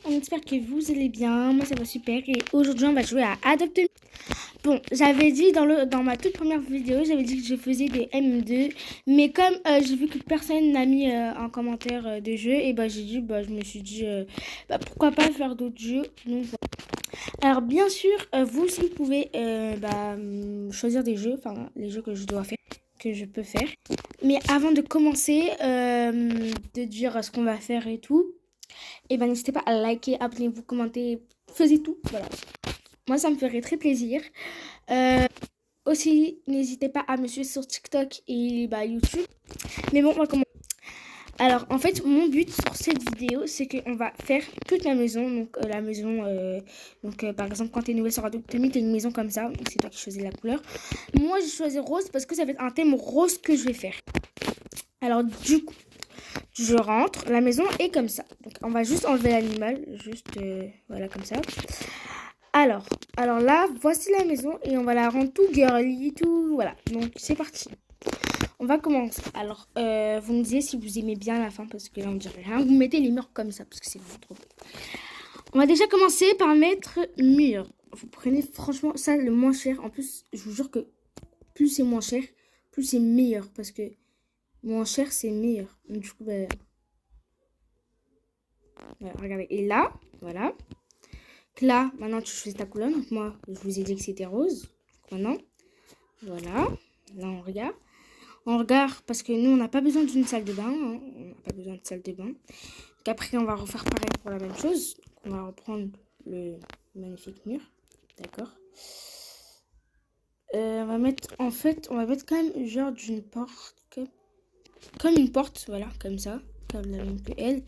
On espère que vous allez bien. Moi, ça va super. Et aujourd'hui, on va jouer à Adopt Me. Bon, j'avais dit dans ma toute première vidéo, j'avais dit que je faisais des M2. Mais comme j'ai vu que personne n'a mis un commentaire de jeu, et je me suis dit, pourquoi pas faire d'autres jeux. Donc, voilà. Alors, bien sûr, vous aussi, vous pouvez choisir des jeux, enfin, les jeux que je dois faire, que je peux faire. Mais avant de commencer, de dire ce qu'on va faire et tout, et ben n'hésitez pas à liker, abonnez-vous, commenter, faisiez tout. Voilà. Moi, ça me ferait très plaisir. Aussi, n'hésitez pas à me suivre sur TikTok et YouTube. Mais bon, on va commencer. Alors, en fait, mon but sur cette vidéo, c'est qu'on va faire toute la maison. Donc, la maison, par exemple, quand t'es nouvelle sur Adopt Me, t'as une maison comme ça. Donc, c'est toi qui choisis la couleur. Moi, j'ai choisi rose parce que ça va être un thème rose que je vais faire. Alors, du coup, je rentre, la maison est comme ça. Donc, on va juste enlever l'animal, voilà, comme ça. Alors là, voici la maison et on va la rendre tout girly, tout, voilà. Donc, c'est parti. On va commencer. Alors, vous me disiez si vous aimez bien la fin, parce que là, on dirait rien. Vous mettez les murs comme ça, parce que c'est vraiment trop beau. On va déjà commencer par mettre mur. Vous prenez franchement ça le moins cher. En plus, je vous jure que plus c'est moins cher, plus c'est meilleur, parce que moins cher, c'est meilleur. Donc, du coup, voilà, regardez. Et là, voilà. Là, maintenant, tu choisis ta couleur. Donc, moi, je vous ai dit que c'était rose. Donc, maintenant, voilà. Là, on regarde. On regarde parce que nous, on n'a pas besoin d'une salle de bain. Hein. On n'a pas besoin de salle de bain. Donc, après, on va refaire pareil pour la même chose. Donc, on va reprendre le magnifique mur. D'accord. On va mettre quand même genre d'une porte. Comme une porte, voilà, comme ça. Comme la même que elle.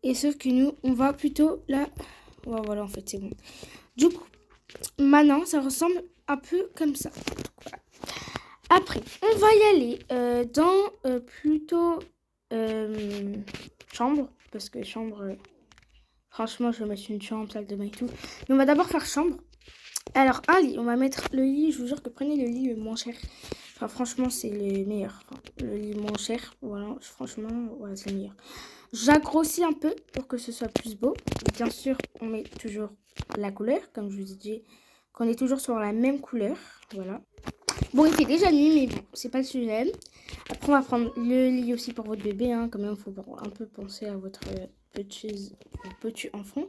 Et sauf que nous, on va plutôt là. Ouais, voilà, en fait, c'est bon. Du coup, maintenant, ça ressemble un peu comme ça. Voilà. Après, on va y aller dans plutôt chambre. Parce que chambre, franchement, je vais mettre une chambre, salle de bain et tout. Mais on va d'abord faire chambre. Alors, un lit. On va mettre le lit. Je vous jure que prenez le lit le moins cher. Enfin, franchement, c'est le meilleur. Enfin, le lit moins cher. Voilà, franchement, voilà, c'est le meilleur. J'agrossis un peu pour que ce soit plus beau. Bien sûr, on met toujours la couleur, comme je vous ai dit, qu'on est toujours sur la même couleur. Voilà. Bon, il fait déjà nuit, mais bon, c'est pas le sujet. Après, on va prendre le lit aussi pour votre bébé. Hein. Quand même, il faut un peu penser à votre petit enfant.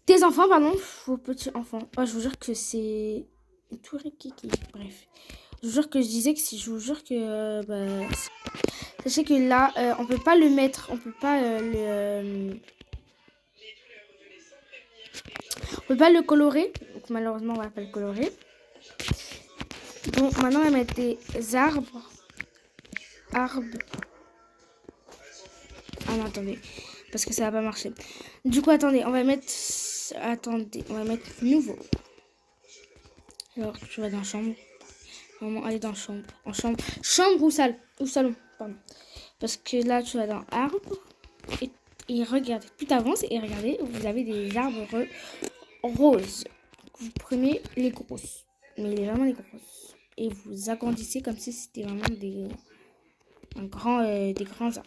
Tes enfants, pardon, vos petits enfants. Oh, je vous jure que c'est tout rikiki. Bref. Je vous jure que je disais que si je vous jure que sachez que là, on peut pas le mettre, on peut pas on peut pas le colorer. Donc malheureusement, on va pas le colorer. Bon, maintenant on va mettre des arbres. Ah non, attendez, parce que ça va pas marcher. Du coup, attendez, on va mettre nouveau. Alors, tu vas dans chambre. Maman, allez dans chambre. En chambre. Chambre ou salle? Ou salon, pardon. Parce que là, tu vas dans arbre. Et regardez, plus t'avances et regardez, vous avez des arbres roses. Vous prenez les grosses. Mais vraiment les grosses. Et vous agrandissez comme si c'était vraiment des grands arbres.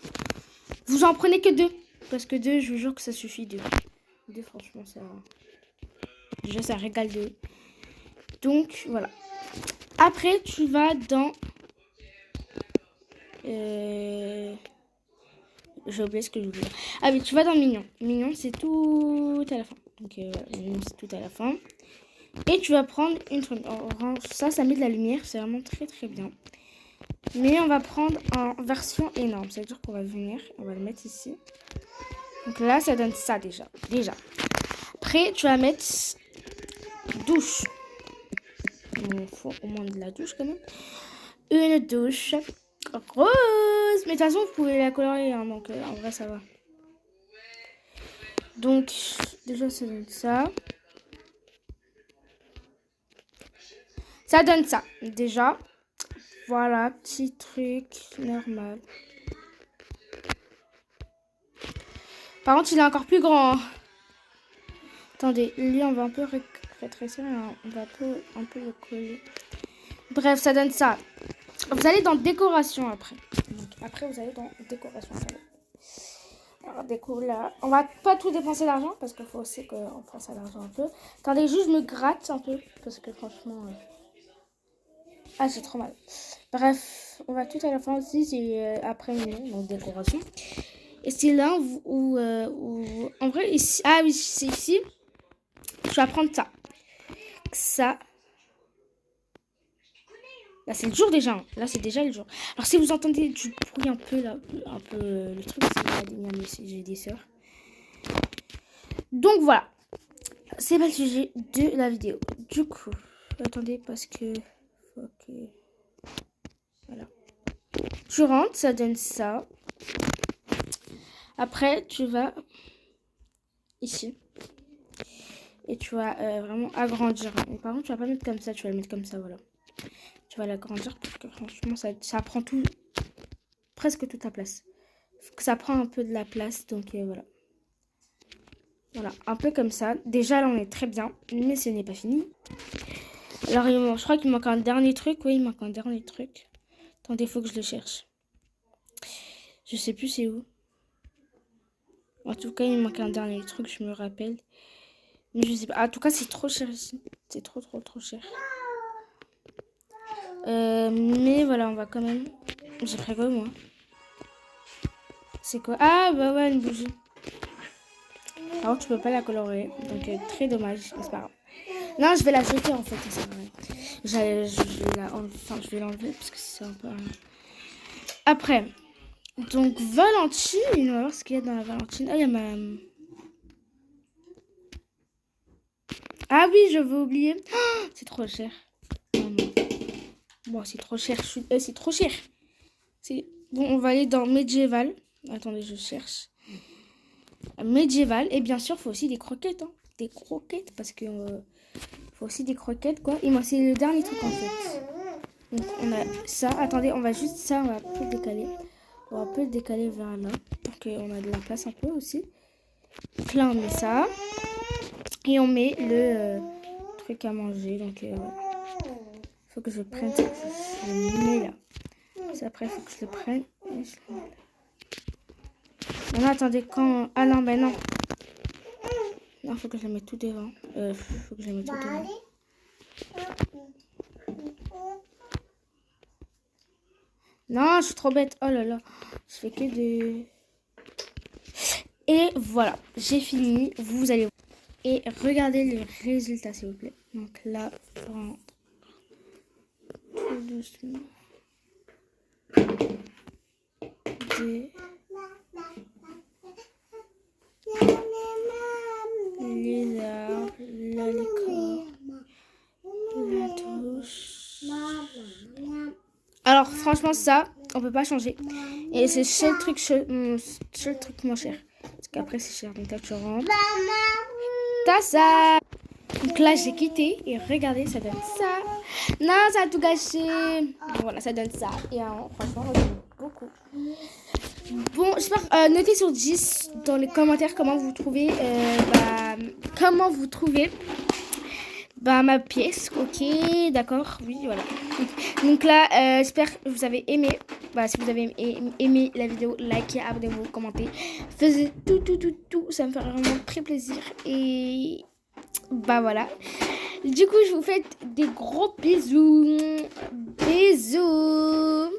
Vous en prenez que 2. Parce que 2, je vous jure que ça suffit. 2, franchement, ça... Déjà, ça régale 2. Donc, voilà. Après, tu vas dans... J'ai oublié ce que je voulais dire. Ah oui, tu vas dans Mignon. Mignon, c'est tout à la fin. Donc, voilà, Mignon, c'est tout à la fin. Et tu vas prendre une truc. Ça met de la lumière. C'est vraiment très, très bien. Mais on va prendre en version énorme. Ça veut dire qu'on va venir. On va le mettre ici. Donc là, ça donne ça déjà. Après, tu vas mettre douche. Il faut au moins de la douche quand même. Une douche rose. Mais de toute façon, vous pouvez la colorer. Hein, donc, en vrai, ça va. Donc, déjà, ça donne ça. Ça donne ça. Déjà. Voilà, petit truc normal. Par contre, il est encore plus grand. Hein. Attendez, lui, on va un peu rétrécir. On va un peu le coller. Bref, ça donne ça. Vous allez dans décoration après. Donc, après, vous allez dans décoration. Alors, des coups là, on va pas tout dépenser l'argent parce qu'il faut aussi qu'on pense à l'argent un peu. Attendez, juste je me gratte un peu parce que franchement, ah j'ai trop mal. Bref, on va tout à la fin aussi, c'est après une donc décoration. Et c'est là où en vrai ici, ah oui c'est ici. Je vais prendre ça, ça. Là c'est le jour déjà, hein. Là c'est déjà le jour. Alors si vous entendez du bruit un peu là, un peu le truc, c'est j'ai des sœurs. Donc voilà, c'est pas le sujet de la vidéo. Du coup, attendez parce que ok, voilà. Tu rentres, ça donne ça. Après tu vas ici et tu vas vraiment agrandir. Mais par contre tu vas pas mettre comme ça, tu vas le mettre comme ça, voilà. Tu vas l'agrandir parce que franchement ça prend tout, presque toute la place. Ça prend un peu de la place, donc voilà. Voilà, un peu comme ça. Déjà là on est très bien, mais ce n'est pas fini. Alors je crois qu'il manque un dernier truc. Oui, il manque un dernier truc. Attendez, il faut que je le cherche. Je sais plus c'est où. En tout cas, il manque un dernier truc, je me rappelle. Mais je sais pas. En tout cas, c'est trop cher ici. C'est trop cher. Mais voilà, on va quand même... J'ai pris quoi, moi? C'est quoi? Ah, bah ouais, une bougie. Alors, tu peux pas la colorer. Donc, très dommage. Mais c'est pas grave. Non, je vais la jeter, en fait. Je vais l'enlever parce que c'est un peu... Après, donc, Valentine. On va voir ce qu'il y a dans la Valentine. Ah, il y a ma... Ah oui, je veux oublier. Oh, c'est trop cher. Bon, c'est trop cher. C'est trop cher. Bon, on va aller dans Medieval. Attendez, je cherche. Medieval. Et bien sûr, il faut aussi des croquettes. Hein. Des croquettes. Parce que faut aussi des croquettes, quoi. Et moi, c'est le dernier truc, en fait. Donc, on a ça. Attendez, on va juste ça. On va un peu le décaler. On va un peu le décaler vers là. Pour qu'on a de la place un peu aussi. Donc là, on met ça. Et on met le truc à manger. Donc, voilà. Faut que je prenne ça. Je le mets là. Après, il faut que je le prenne. Non, attendez, quand... Ah non, ben non. Non, faut que je le mette tout devant. Faut que je le mette tout devant. Non, je suis trop bête. Oh là là. Je fais que de... Et voilà. J'ai fini. Vous allez... Et regardez les résultats, s'il vous plaît. Donc là, prendre tout doucement. Les arbres, là les corps, la douche. Alors franchement ça, on peut pas changer. Et c'est le seul truc moins cher. Parce qu'après c'est cher. Donc là tu rentres. T'as ça. Donc là j'ai quitté et regardez ça donne ça. Non ça a tout gâché. Bon, voilà ça donne ça. Et franchement j'aime beaucoup. Bon, j'espère notez sur 10 dans les commentaires comment vous trouvez ma pièce. Ok, d'accord, oui, voilà. Donc là, j'espère que vous avez aimé. Si vous avez aimé la vidéo, likez, abonnez-vous, commentez. Faites tout, ça me fait vraiment très plaisir. Et voilà. Du coup, je vous fais des gros bisous. Bisous.